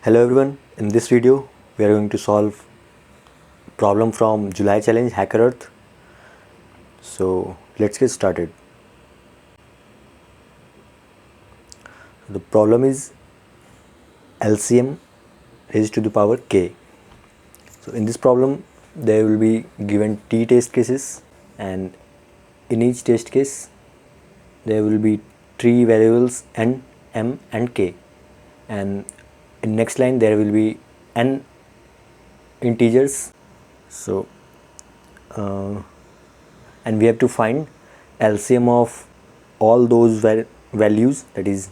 Hello everyone, in this video we are going to solve problem from July challenge HackerEarth. So let's get started. The problem is LCM raised to the power k. So in this problem there will be given t test cases, and in each test case there will be three variables n, m and k, and in next line there will be n integers. So and we have to find LCM of all those values, that is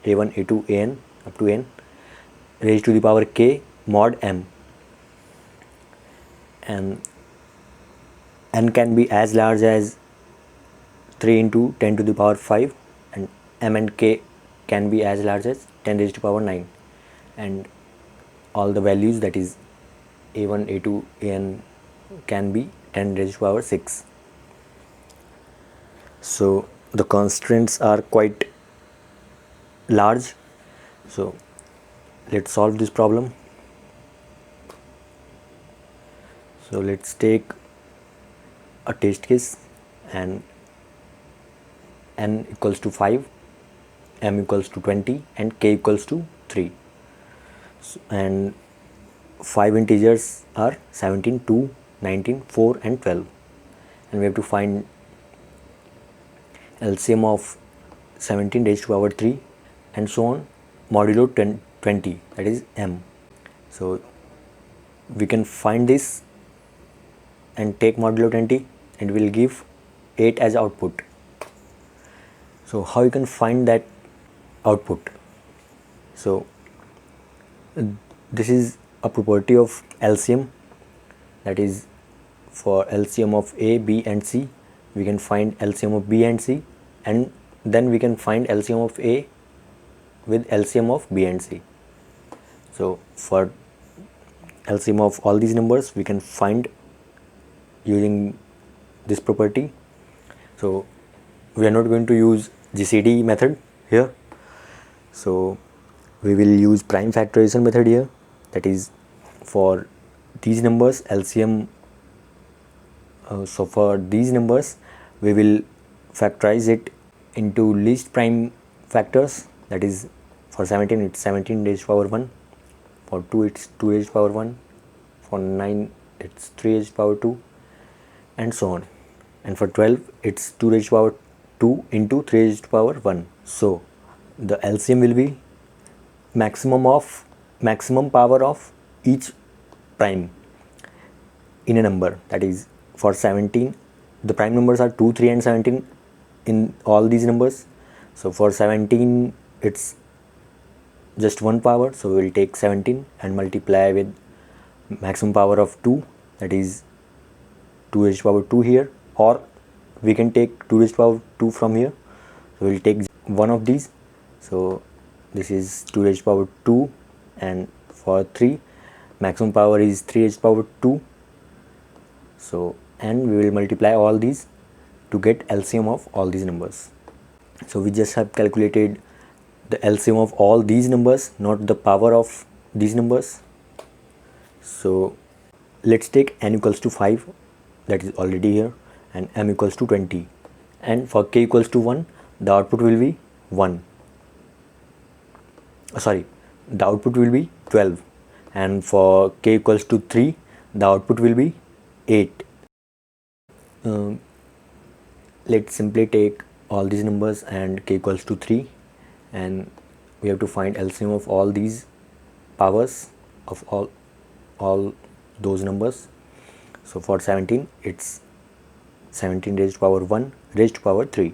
a1, a2, an up to n raised to the power k mod m, and n can be as large as 3 into 10 to the power 5, and m and k can be as large as 10 raised to power 9, and all the values, that is a1, a2, an can be 10 raised to power 6. So the constraints are quite large, so let's solve this problem. So let's take a test case, and n equals to 5, m equals to 20 and k equals to 3. So, and 5 integers are 17, 2, 19, 4 and 12, and we have to find LCM of 17 raised to power 3 and so on modulo 20, that is m. So we can find this and take modulo 20 and will give 8 as output. So how you can find that output? So this is a property of LCM, that is for LCM of A, B and C we can find LCM of B and C, and then we can find LCM of A with LCM of B and C. So for LCM of all these numbers we can find using this property. So we are not going to use GCD method here, so we will use prime factorization method here, that is for these numbers LCM. So for these numbers we will factorize it into least prime factors, that is for 17 it's 17 raised to power 1, for 2 it's 2 raised to power 1, for 9 it's 3 raised to power 2 and so on, and for 12 it's 2 raised to power 2 into 3 raised to power 1. So the LCM will be maximum power of each prime in a number, that is for 17 the prime numbers are 2, 3 and 17 in all these numbers. So for 17 it's just one power, so we will take 17 and multiply with maximum power of 2, that is 2 raised to power 2 here, or we can take 2 raised to power 2 from here. So we will take one of these, so this is 2 raised to power 2, and for 3 maximum power is 3 raised to power 2. So and we will multiply all these to get LCM of all these numbers. So we just have calculated the LCM of all these numbers, not the power of these numbers. So let's take n equals to 5, that is already here, and m equals to 20, and for k equals to 1 the output will be 1, the output will be 12, and for k equals to 3 the output will be 8. Let's simply take all these numbers and k equals to 3, and we have to find LCM of all these powers of all those numbers. So for 17 it's 17 raised to power 1 raised to power 3.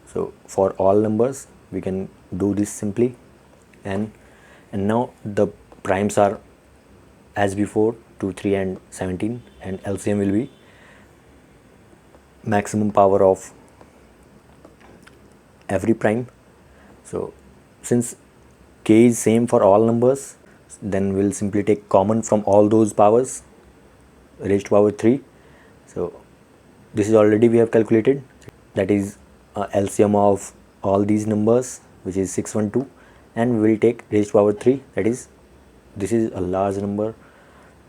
So for all numbers we can do this simply, and now the primes are as before 2, 3 and 17, and LCM will be maximum power of every prime. So since k is same for all numbers, then we'll simply take common from all those powers raised to power 3. So this is already we have calculated, that is LCM of all these numbers, which is 612, and we will take raised to power 3, that is, this is a large number,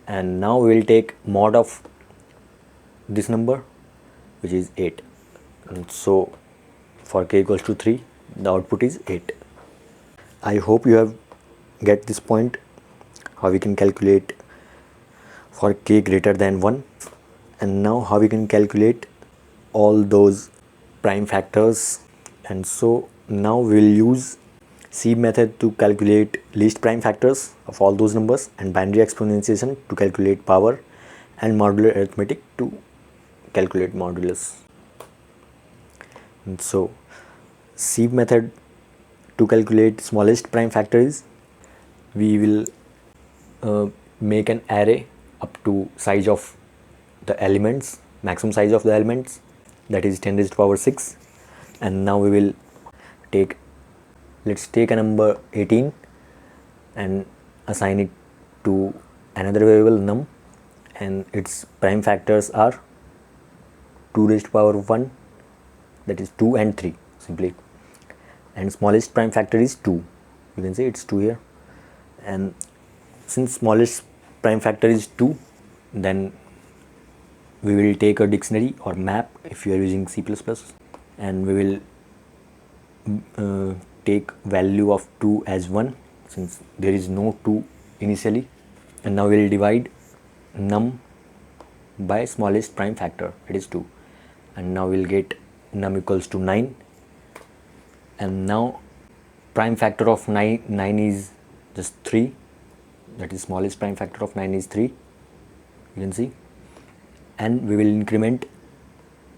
and now we will take mod of this number, which is 8. And so for k equals to 3, the output is 8. I hope you have get this point, how we can calculate for k greater than 1, and now how we can calculate all those prime factors. And so now we'll use sieve method to calculate least prime factors of all those numbers, and binary exponentiation to calculate power, and modular arithmetic to calculate modulus. And so sieve method to calculate smallest prime factor is, we will make an array up to size of the elements, maximum size of the elements, that is 10 raised to power 6. And now we will take, let's take a number 18 and assign it to another variable num, and its prime factors are 2 raised to power 1, that is 2 and 3 simply, and smallest prime factor is 2, you can say it's 2 here. And since smallest prime factor is 2, then we will take a dictionary or map if you are using C++, and we will take value of 2 as 1 since there is no 2 initially. And now we will divide num by smallest prime factor, that is 2, and now we will get num equals to 9. And now prime factor of 9 is just 3, that is smallest prime factor of 9 is 3, you can see. And we will increment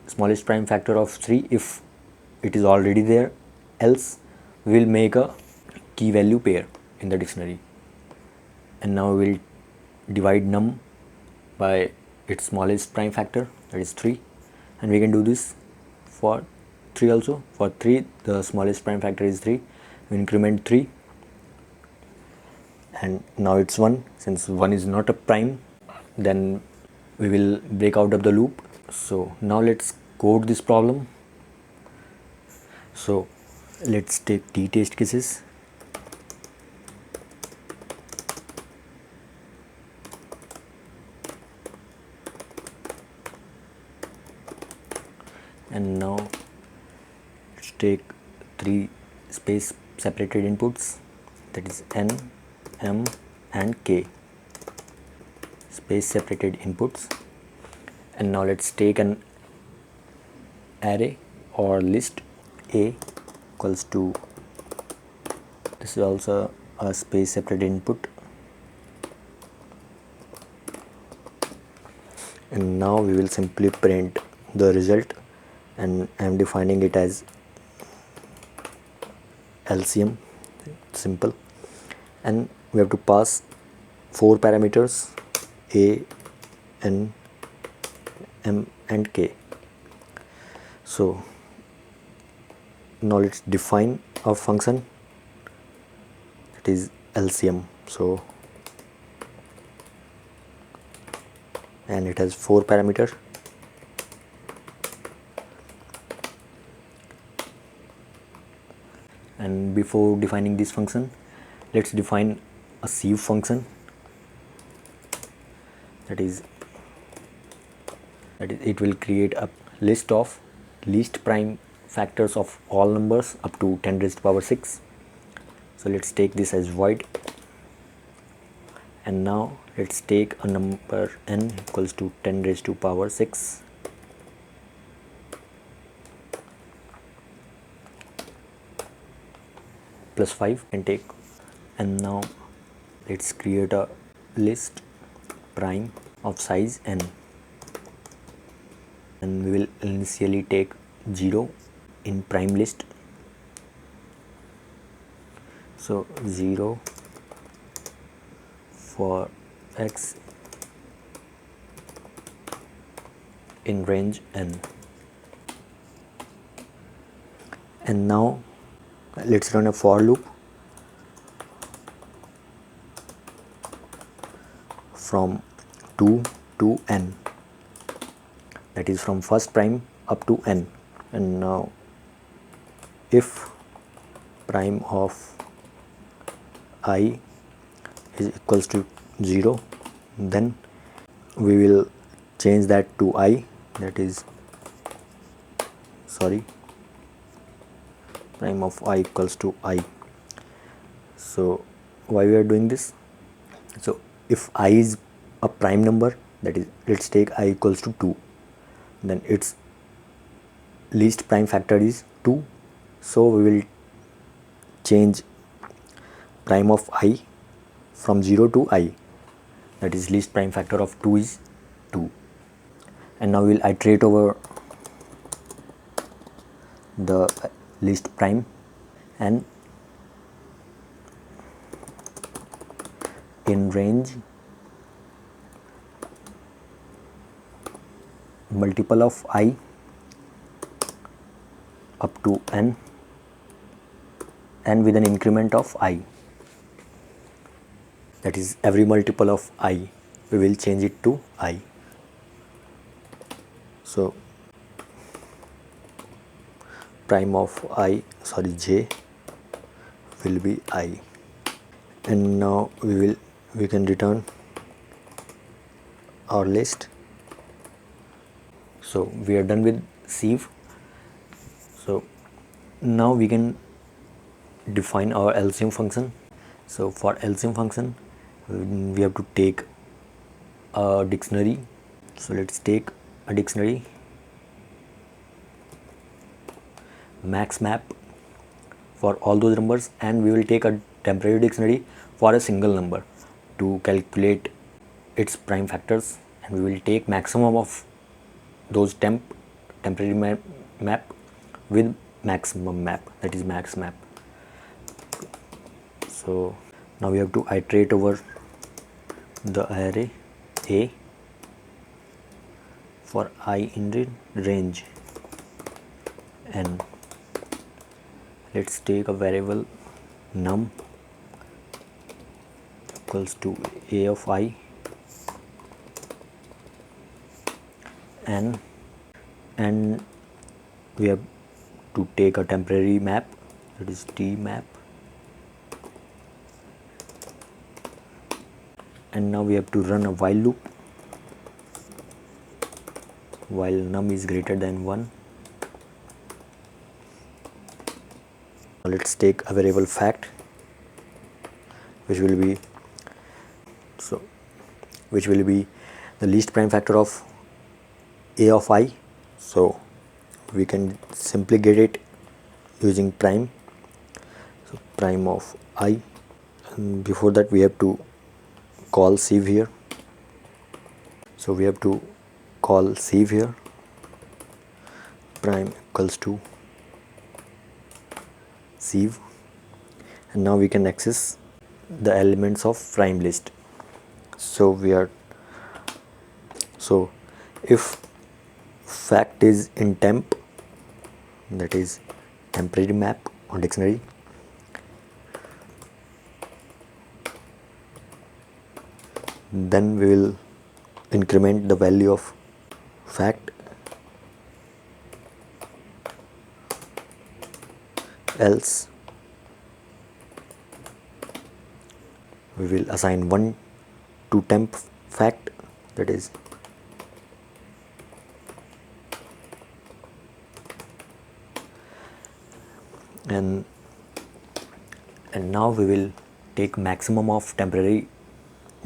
smallest prime factor of 3 if it is already there, else we will make a key value pair in the dictionary. And now we will divide num by its smallest prime factor, that is 3, and we can do this for 3 also. For 3, the smallest prime factor is 3, we increment 3, and now it's 1. Since 1 is not a prime, then we will break out of the loop. So now let's code this problem. So let's take t test cases. And now let's take 3 space separated inputs, that is n, m and k space separated inputs. And now let's take an array or list a equals to, this is also a space separated input, and now we will simply print the result, and I am defining it as LCM, simple. And we have to pass 4 parameters, a, n, m and k. So now let's define a function, that is LCM. So, and it has 4 parameters. And before defining this function, let's define a sieve function, that is it will create a list of least prime factors of all numbers up to 10 raised to power 6. So let's take this as void, and now let's take a number n equals to 10 raised to power 6 plus 5 and take. And now let's create a list prime of size n, and we will initially take 0 in prime list. So 0 for x in range n. And now let's run a for loop from 2 to n, that is from first prime up to n. And now if prime of I is equals to 0, then we will change that to I, that is prime of I equals to I. So why we are doing this? So if I is a prime number, that is, let's take I equals to 2, then its least prime factor is 2, so we will change prime of I from 0 to I, that is least prime factor of 2 is 2. And now we will iterate over the least prime and in range multiple of I up to n and with an increment of I, that is every multiple of I we will change it to I. So prime of j will be I, and now we can return our list. So we are done with sieve. So now we can define our LCM function. So for LCM function we have to take a dictionary. So let's take a dictionary max map for all those numbers, and we will take a temporary dictionary for a single number to calculate its prime factors, and we will take maximum of those temporary map with maximum map, that is max map. So now we have to iterate over the array A for I in the range n. Let's take a variable num equals to A of I and we have to take a temporary map, that is t map, and now we have to run a while loop while num is greater than 1. Let's take a variable fact which will be the least prime factor of A of I. So we can simply get it using prime. So prime of I, and before that we have to call sieve here. So we have to call sieve here, prime equals to sieve, and now we can access the elements of prime list. So if fact is in temp, that is temporary map or dictionary, then we will increment the value of fact, else we will assign 1 to temp fact, that is and now we will take maximum of temporary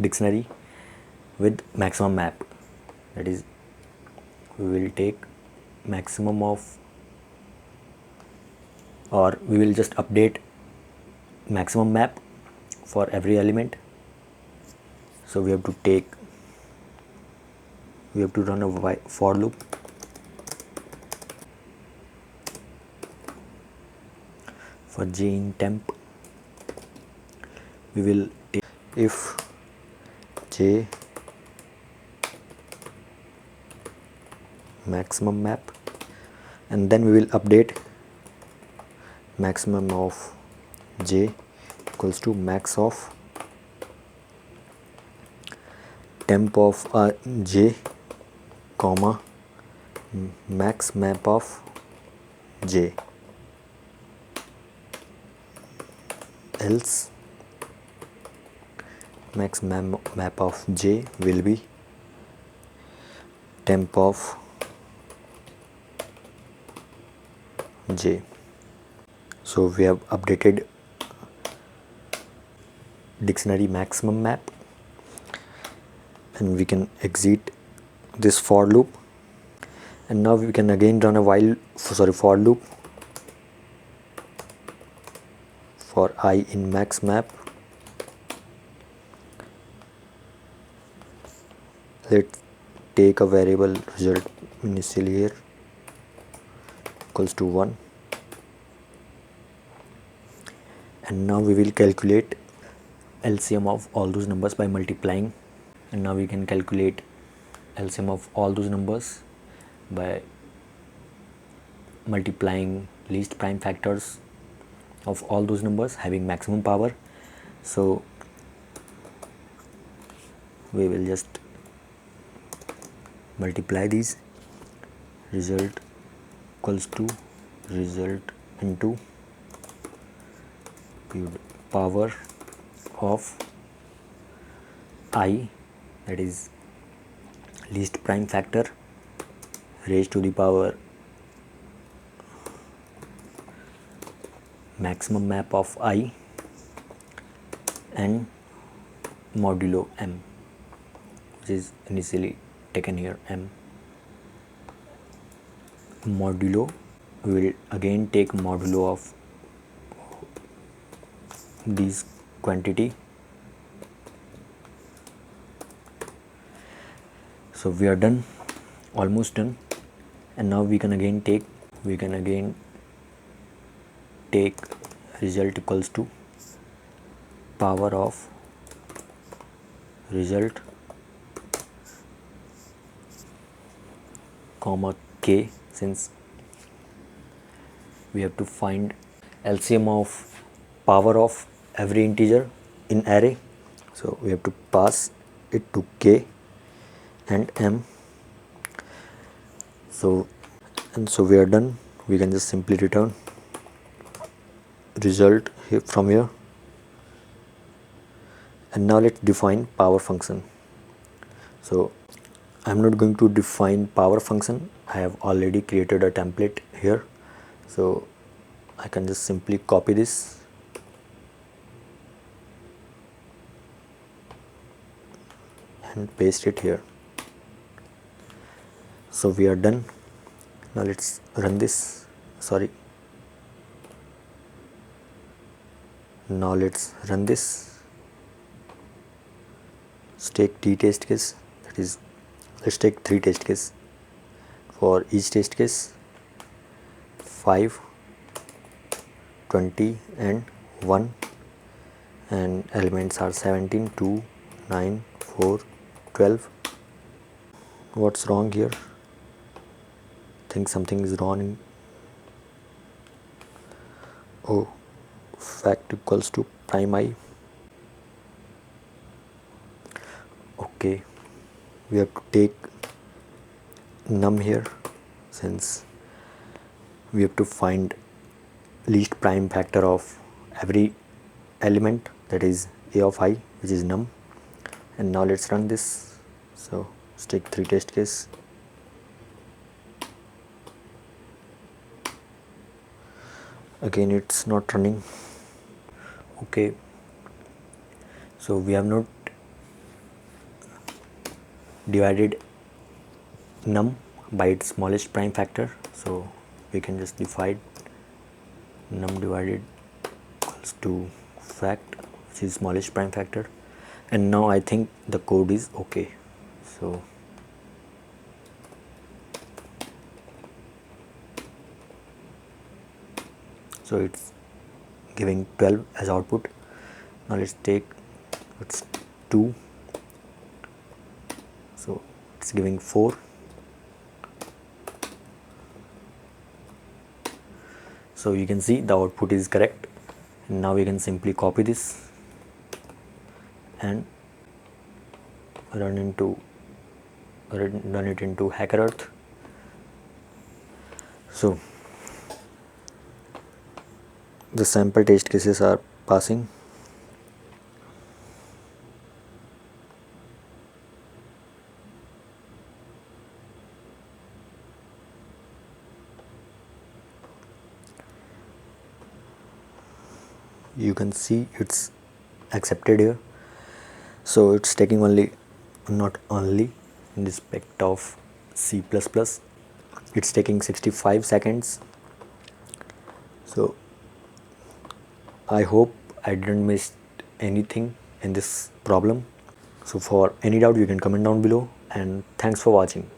dictionary with maximum map, that is we will take maximum of, or we will just update maximum map for every element. So we have to run a for loop for j in temp. We will take if j maximum map, and then we will update maximum of j equals to max of temp of j comma max map of j, else max map of J will be temp of J. So we have updated dictionary maximum map, and we can exit this for loop, and now we can again run a for loop for I in max map. Let's take a variable result initially here equals to 1, and now we will calculate LCM of all those numbers by multiplying. And now we can calculate LCM of all those numbers by multiplying least prime factors of all those numbers having maximum power. So we will just multiply these. Result equals to result into power of I, that is least prime factor, raised to the power maximum map of I, and modulo m, which is initially taken here m. Modulo, we will again take modulo of these quantity. So we are done, almost done, and now we can again take result equals to power of result comma k, since we have to find LCM of power of every integer in array, so we have to pass it to k and m. So we are done. We can just simply return result here from here, and now let's define power function. So I'm not going to define power function, I have already created a template here, so I can just simply copy this and paste it here. So we are done. Now let's run this. Now let's run this. Let's take t test case, that is, let's take 3 test cases. For each test case, 5, 20 and 1, and elements are 17, 2, 9, 4, 12. What's wrong here? I think something is wrong. Oh, fact equals to prime I. Okay, we have to take num here, since we have to find least prime factor of every element, that is a of I, which is num. And now let's run this. So let's take 3 test case. Again it's not running. Okay, so we have not divided num by its smallest prime factor, so we can just divide num divided equals to fact, which is smallest prime factor. And now I think the code is okay. So it's giving 12 as output. Now let's take, it's 2, so it's giving 4. So you can see the output is correct. And now we can simply copy this and run it into HackerEarth. So the sample test cases are passing. you can see it's accepted here. So it's taking not only in respect of C++, it's taking 65 seconds. So I hope I didn't miss anything in this problem. So for any doubt you can comment down below, and thanks for watching.